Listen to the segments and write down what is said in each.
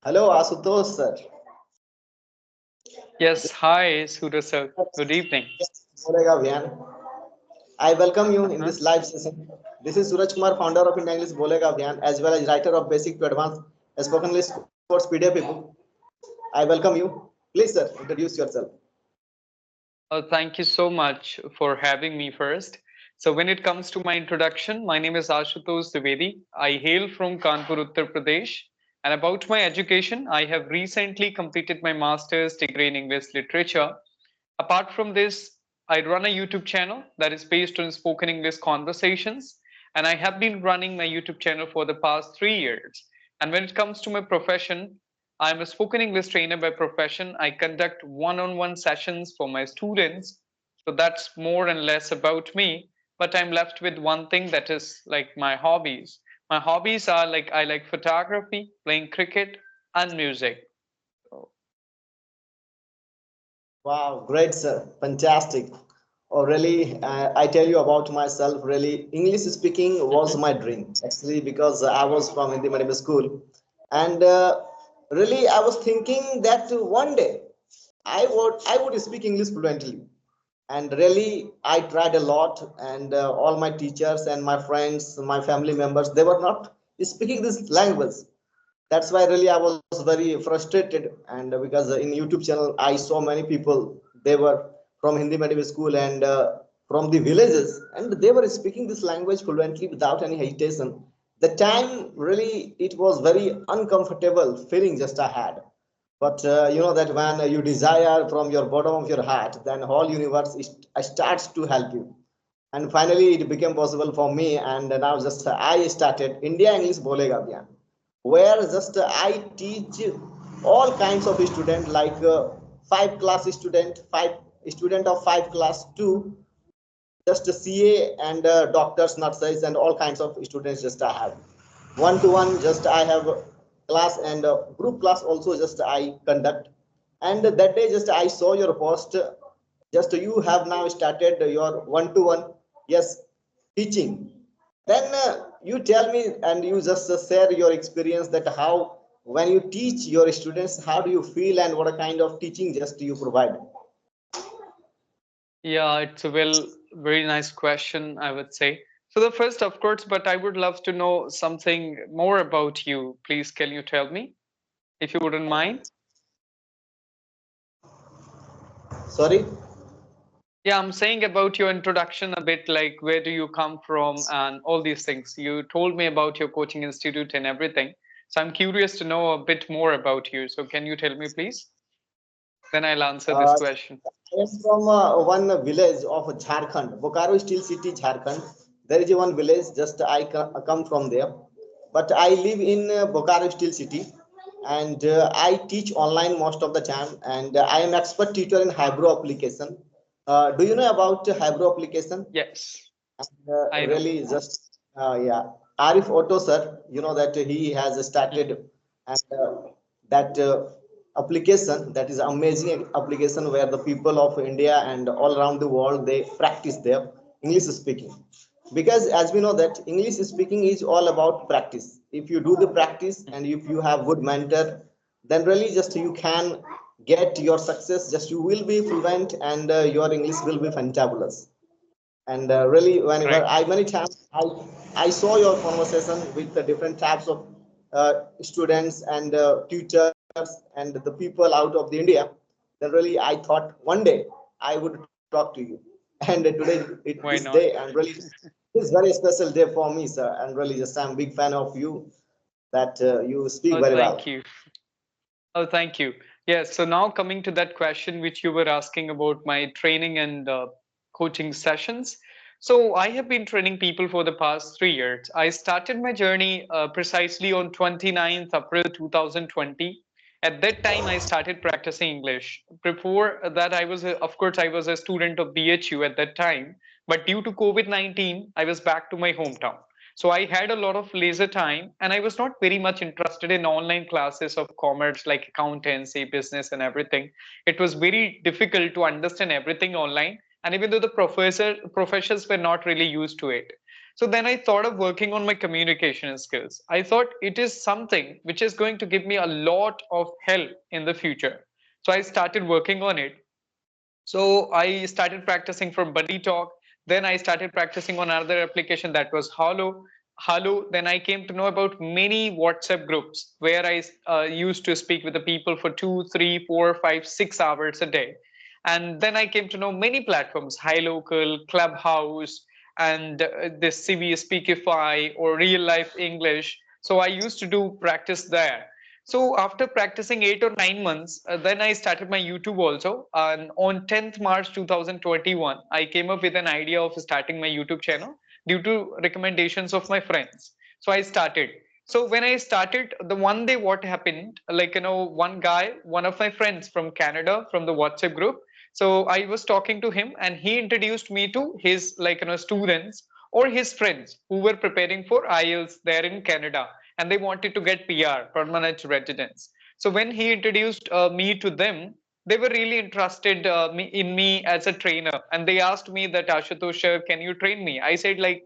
Hello, Ashutosh sir. Yes, hi, Surya sir. Good evening. This is bolega, Abhiyan. I welcome you in Uh-huh. this live session. This is Suraj Kumar, founder of India English Bolega Abhiyan, as well as writer of Basic to Advanced Spoken English Course PDF ebook. I welcome you. Please, sir, introduce yourself. Thank you so much for having me first. So, when it comes to my introduction, my name is Ashutosh Dwivedi. I hail from Kanpur, Uttar Pradesh. And about my education, I have recently completed my master's degree in English literature. Apart from this, I run a YouTube channel that is based on spoken English conversations, and I have been running my YouTube channel for the past 3 years. And when it comes to my profession, I'm a spoken English trainer by profession. I conduct one on one sessions for my students. So that's more and less about me. But I'm left with one thing that is like my hobbies. My hobbies are like I like photography, playing cricket, and music. So, Wow, great, sir. Fantastic. Oh, really, I tell you about myself. Really, English speaking was mhm. my dream, actually, because I was from Hindi medium school. And really, I was thinking that one day I would speak English fluently. And really, I tried a lot, and all my teachers and my friends, my family members, they were not speaking this language. That's why really I was very frustrated, and because in YouTube channel I saw many people, they were from Hindi medium school and from the villages, and they were speaking this language fluently without any hesitation. The time really it was very uncomfortable feeling just I had. But you know that when you desire from your bottom of your heart, then whole universe starts to help you. And finally it became possible for me, and now just I started India English Bolega Abhiyan, where just I teach all kinds of student, like five class student, five student of five class two, just a CA and doctors, nurses, and all kinds of students. Just I have one to one. Just I have class and group class also. Just I conduct. And that day, just I saw your post. Just you have now started your one to one. Yes, teaching. Then you tell me and you just share your experience that how when you teach your students, how do you feel and what kind of teaching just you provide. Yeah, it's a very nice question, I would say. So the first, of course, but I would love to know something more about you. Please, can you tell me, if you wouldn't mind? Sorry. Yeah, I'm saying about your introduction a bit, like where do you come from and all these things. You told me about your coaching institute and everything. So I'm curious to know a bit more about you. So can you tell me, please? Then I'll answer this Uh, question. I am from one village of Jharkhand, Bokaro Steel City, Jharkhand. There is one village, just I come from there. But I live in Bokaro Steel City, and I teach online most of the time. And I am expert teacher in Hybro application. Do you know about Hybro application? Yes, And I know. really, just yeah, Arif Otto sir, you know that he has started, Mhm. and that application, that is amazing application where the people of India and all around the world they practice their English speaking. Because as we know that English speaking is all about practice. If you do the practice and if you have good mentor, then really just you can get your success. Just you will be fluent and your English will be fantabulous. And really whenever Correct. I many times I saw your conversation with the different types of students and tutors and the people out of the India, then really I thought one day I would talk to you. And today this Why day, not? and really it's very special day for me, sir, and really just I'm big fan of you, that you speak Oh, very well. thank you. Oh, thank you. Yes. So now coming to that question which you were asking about my training and coaching sessions. So I have been training people for the past 3 years. I started my journey precisely on 29th April 2020. At that time, I started practicing English. Before that, of course, I was a student of BHU at that time. But due to COVID-19, I was back to my hometown. So I had a lot of leisure time and I was not very much interested in online classes of commerce like accountancy, business, and everything. It was very difficult to understand everything online. And even though the professors were not really used to it. So then I thought of working on my communication skills. I thought it is something which is going to give me a lot of help in the future. So I started working on it. So I started practicing from Buddy Talk. Then I started practicing on another application that was Hello. Then I came to know about many WhatsApp groups where I used to speak with the people for 2, 3, 4, 5, 6 hours a day. And then I came to know many platforms: Hi Local, Clubhouse, and this CV Speakify or Real Life English. So I used to do practice there. So after practicing 8 or 9 months, then I started my YouTube also. And on 10th March 2021, I came up with an idea of starting my YouTube channel due to recommendations of my friends. So I started. So when I started, the one day what happened, like, one guy, one of my friends from Canada, from the WhatsApp group. So I was talking to him and he introduced me to his, students or his friends who were preparing for IELTS there in Canada, and they wanted to get PR, permanent residence. So when he introduced me to them, they were really interested in me as a trainer, and they asked me that, Ashutosh, can you train me? I said, like,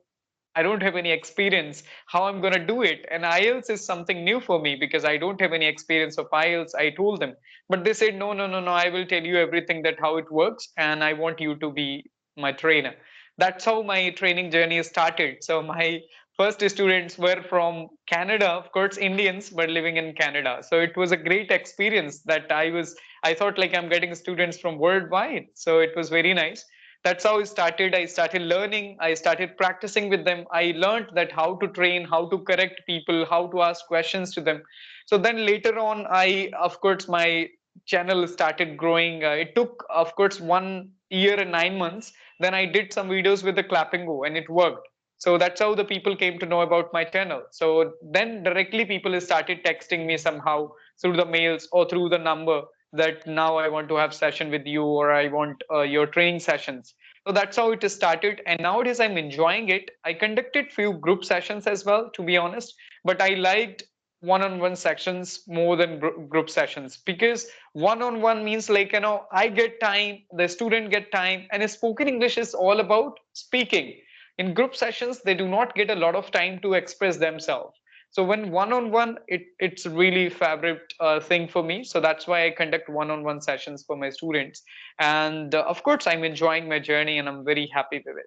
I don't have any experience how I'm going to do it. And IELTS is something new for me because I don't have any experience of IELTS. I told them, but they said, no, no, no, no. I will tell you everything that how it works. And I want you to be my trainer. That's how my training journey started. So my first students were from Canada, of course, Indians, but living in Canada. So it was a great experience that I thought like I'm getting students from worldwide. So it was very nice. That's how it started. I started learning, I started practicing with them. I learned that how to train, how to correct people, how to ask questions to them. So then later on, I of course my channel started growing. It took of course 1 year and 9 months. Then I did some videos with the clapping go and it worked. So that's how the people came to know about my channel. So then directly people started texting me somehow through the mails or through the number that now I want to have session with you, or I want your training sessions. So that's how it started, and nowadays I'm enjoying it. I conducted few group sessions as well, to be honest, but I liked one-on-one sessions more than group sessions, because one-on-one means, like, I get time, the student get time, and spoken English is all about speaking. In group sessions they do not get a lot of time to express themselves. So when one-on-one, it's really favorite thing for me. So that's why I conduct one-on-one sessions for my students. And of course, I'm enjoying my journey and I'm very happy with it.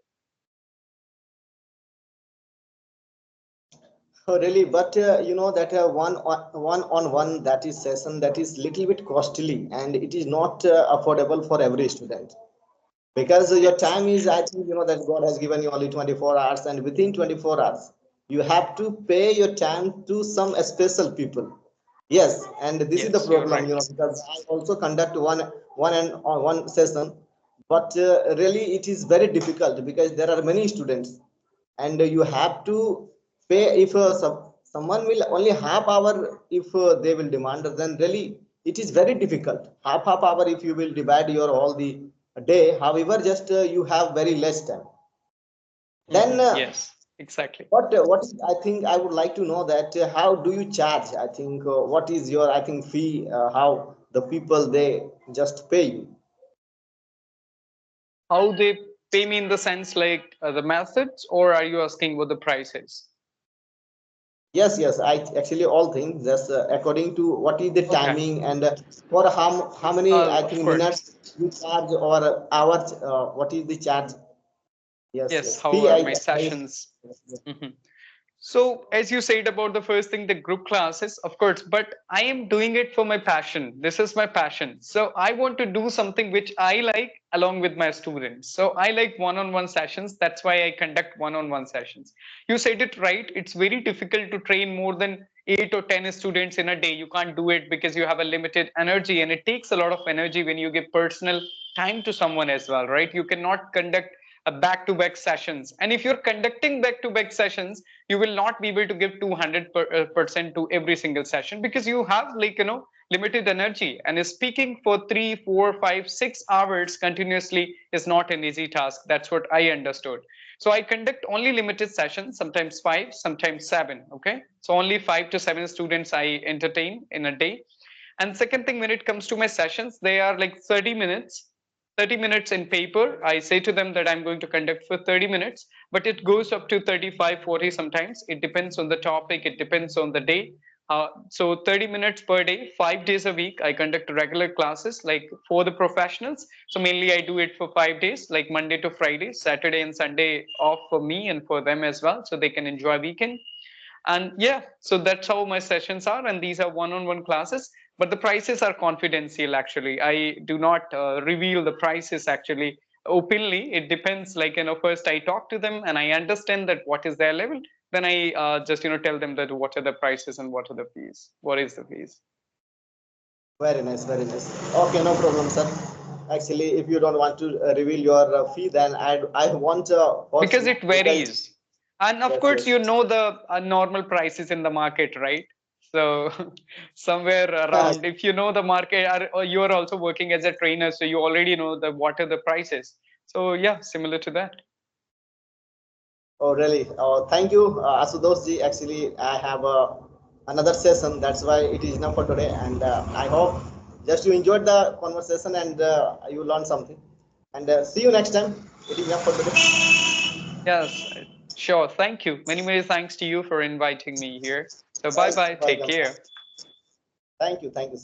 Oh, really? But that one on one, that is session, that is little bit costly, and it is not affordable for every student, because your Yes. time is, I think, that God has given you only 24 hours, and within 24 hours you have to pay your time to some special people. Yes, and this is the Yes, you're problem, right. because I also conduct one and one session, but really it is very difficult because there are many students, and you have to pay. If someone will only half hour, if they will demand, then really it is very difficult. Half hour, if you will divide your all the day, however, just you have very less time. Then Yes, exactly. what is, I think I would like to know that how do you charge? I think what is your, I think, fee? How the people they just pay you? How they pay me in the sense like the methods, or are you asking what the price is? Yes, yes. I actually all things just according to what is the Okay. timing, and for how many, I Of think, course. minutes you charge, or hours. What is the charge? Yes, Yes, yes. how Fee. are my I sessions? Mhm. So, as you said about the first thing, the group classes, of course, but I am doing it for my passion. This is my passion. So, I want to do something which I like along with my students. So, I like one on one sessions. That's why I conduct one on one sessions. You said it right. It's very difficult to train more than 8 or 10 students in a day. You can't do it because you have a limited energy, and it takes a lot of energy when you give personal time to someone as well, right? You cannot conduct a back-to-back sessions, and if you're conducting back-to-back sessions, you will not be able to give 200% to every single session, because you have, limited energy, and speaking for 3, 4, 5, 6 hours continuously is not an easy task. That's what I understood. So I conduct only limited sessions, sometimes 5, sometimes 7. Okay, so only 5 to 7 students I entertain in a day. And second thing, when it comes to my sessions, they are like 30 minutes, 30 minutes in paper. I say to them that I'm going to conduct for 30 minutes, but it goes up to 35, 40 sometimes. It depends on the topic, it depends on the day. So 30 minutes per day, 5 days a week, I conduct regular classes like for the professionals. So mainly I do it for 5 days, like Monday to Friday, Saturday and Sunday off for me and for them as well, so they can enjoy weekend. And yeah, so that's how my sessions are, and these are one-on-one classes, but the prices are confidential. Actually, I do not reveal the prices actually openly. It depends, like, first I talk to them and I understand that what is their level, then I just tell them that what are the prices and what are the fees, what is the fees. Very nice, very nice. Okay, no problem, sir. Actually, if you don't want to reveal your fee, then I want Because also it you can. varies, and of Yes, course yes. the normal prices in the market, right? So somewhere around, if you know the market, or you're also working as a trainer, so you already know the what are the prices. So yeah, similar to that. Oh, really? Oh, thank you, Ashutosh ji. Actually, I have another session. That's why it is enough for today. And I hope just you enjoyed the conversation and you learned something. And see you next time. It is enough for today. Yes, sure, thank you, many many thanks to you for inviting me here. So bye bye, take Welcome, sir. care. Thank you, sir.